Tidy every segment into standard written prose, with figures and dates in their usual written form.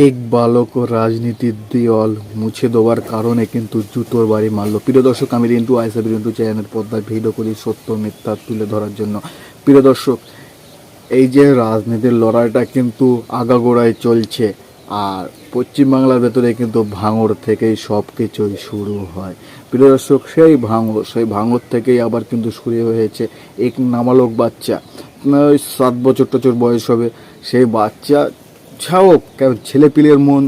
এক বালক ও রাজনীতির দেওয়াল মুছে দেওয়ার কারণে কিন্তু জুতোর বাড়ি মারল। প্রিয় দর্শক, আমি রিন্টু আইসাবি রিন্টু চ্যানেলের পর্দায় ভিডিও করি সত্য মিথ্যা তুলে ধরার জন্য। প্রিয় দর্শক, এই যে রাজনীতির লড়াইটা কিন্তু আগাগোড়ায় চলছে, আর পশ্চিমবাংলার ভেতরে কিন্তু ভাঙড় থেকেই সব কিছুই শুরু হয়। প্রিয় দর্শক, সেই ভাঙড় থেকেই আবার কিন্তু শুরু হয়েছে এক নাবালক বাচ্চা, 7 বছর টচর বয়স হবে। সেই বাচ্চা ছাওক ছেলেপিলের মন,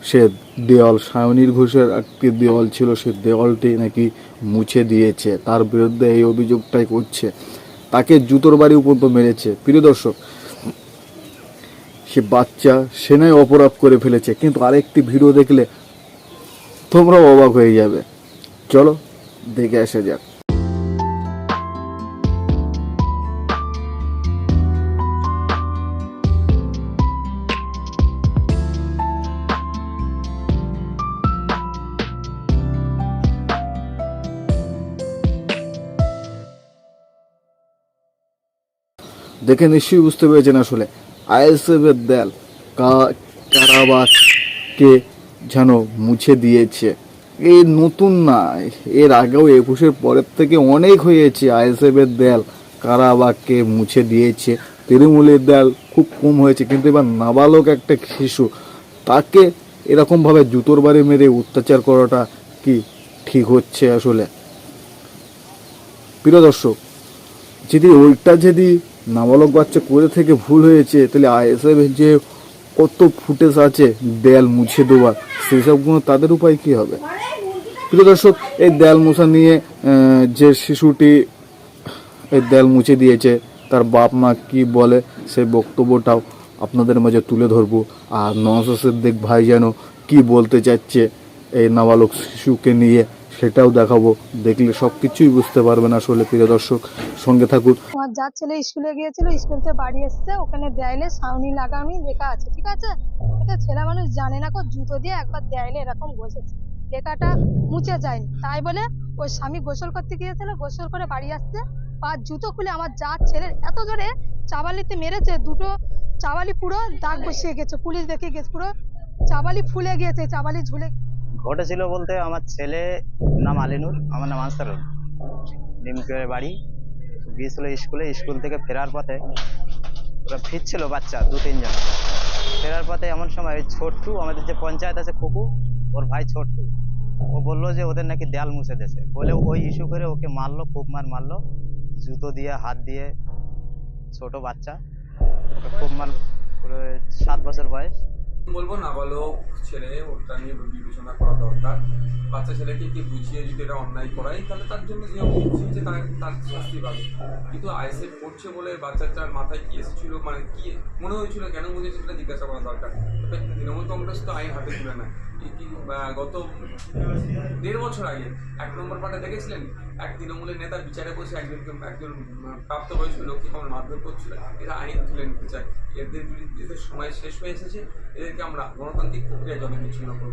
সে দেওয়াল, সায়নীর ঘোষের একটি দেওয়াল ছিল, সে দেওয়ালটি নাকি মুছে দিয়েছে। তার বিরুদ্ধে এই অভিযোগটাই করছে, তাকে জুতোর বাড়ি পর্যন্ত মেরেছে। প্রিয় দর্শক, সে বাচ্চা সেনাই অপরাধ করে ফেলেছে, কিন্তু আরেকটি ভিডিও দেখলে তোমরাও অবাক হয়ে যাবে। চলো দেখে আসা যাক। দেখে নিশ্চয়ই বুঝতে পেরেছেন, আসলে আইএসএফের দেয়াল কারাবাসকে যেন মুছে দিয়েছে। এই নতুন না, এর আগেও 21-এর পরের থেকে অনেক হয়েছে। আইএসএফের দেয়াল কারাবাগকে মুছে দিয়েছে, তৃণমূলের দেয়াল খুব কম হয়েছে, কিন্তু এবার নাবালক একটা শিশু, তাকে এরকমভাবে জুতোর বাড়ি মেরে অত্যাচার করাটা কি ঠিক হচ্ছে? আসলে প্রিয় দর্শক, যদি নাবালক বাচ্চা করে থেকে ভুল হয়েছে, তাহলে আইএসএফের যে কত ফুটেজ আছে দেয়াল মুছে দেওয়ার, সেসবগুলো তাদের উপায় কী হবে? প্রিয় দর্শক, এই দেয়াল মোছা নিয়ে যে শিশুটি এই দেয়াল মুছে দিয়েছে, তার বাপ মা কী বলে সেই বক্তব্যটাও আপনাদের মাঝে তুলে ধরবো। আর নওশাদ সিদ্দিক ভাই যেন কী বলতে চাচ্ছে এই নাবালক শিশুকে নিয়ে, সেটাও দেখাবো। দেখলে সব কিছুই বুঝতে পারবেন। আসলে প্রিয় দর্শক, সঙ্গে থাকুন। আমার যার ছেলে স্কুলে গিয়েছিল, স্কুল থেকে বাড়ি এসছে, ওখানে দেয়ালে সাউনি লাগামি লেখা আছে, ঠিক আছে? এটা ছেলে মানুষ জানে না, জুতো দিয়ে একবার দেয়ালে এরকম ঘষেছে, লেখাটা মুছে যায়নি। তাই বলে ওই স্বামী গোসল করতে গিয়েছিল, গোসল করে বাড়ি আসছে, পাঁচ জুতো খুলে আমার যার ছেলের এত জোরে চাবালিতে মেরেছে, দুটো চাবালি পুরো দাগ বসিয়ে গেছে। পুলিশ দেখে গেছে, পুরো চাবালি ফুলে গিয়েছে, চাবালি ঝুলে ঘটেছিল বলতে, আমার ছেলে নাম আলিনুর, আমার নাম আনসারুল, ডিমকের বাড়ি। গিয়েছিল স্কুলে, স্কুল থেকে ফেরার পথে ওরা ফিরছিল বাচ্চা 2-3 জন। ফেরার পথে এমন সময় ছোট্টু, আমাদের যে পঞ্চায়েত আছে কুকু, ওর ভাই ছোট্টু, ও বললো যে ওদের নাকি দেয়াল মুছে দিয়েছে বলে ওই ইস্যু করে ওকে মারলো, খুব মারলো জুতো দিয়ে, হাত দিয়ে। ছোট বাচ্চা, ওকে খুব মার করে, 7 বছর বয়স। বলবো নাবালক ছেলে, ওটা নিয়ে বিবেচনা করা দরকার। বাচ্চা ছেলেকে কি বুঝিয়ে যদি এটা অন্যায় করায়, তাহলে তার জন্য যে বুঝিয়েছে তার শাস্তি পাবে। কিন্তু আইএসএফ করছে বলে বাচ্চাটার মাথায় কি এসেছিল, মানে কি মনে হয়েছিল, কেন বুঝেছে, সেটা জিজ্ঞাসা করা দরকার। তবে তৃণমূল কংগ্রেস তো আইন হাতে তুলে নেয়। গত 1.5 বছর আগে 1 নম্বর পার্টে দেখেছিলেন, এক তৃণমূলের নেতা বিচারে বসে একজন প্রাপ্তবয়স্ক লোককে কেমন মারধর করছিল। এরা আইন তুলে নিতে চায়। এদের বিরুদ্ধে সময় শেষ হয়ে এসেছে, এদেরকে আমরা গণতান্ত্রিক প্রক্রিয়া যত বিচ্ছিন্ন করবো।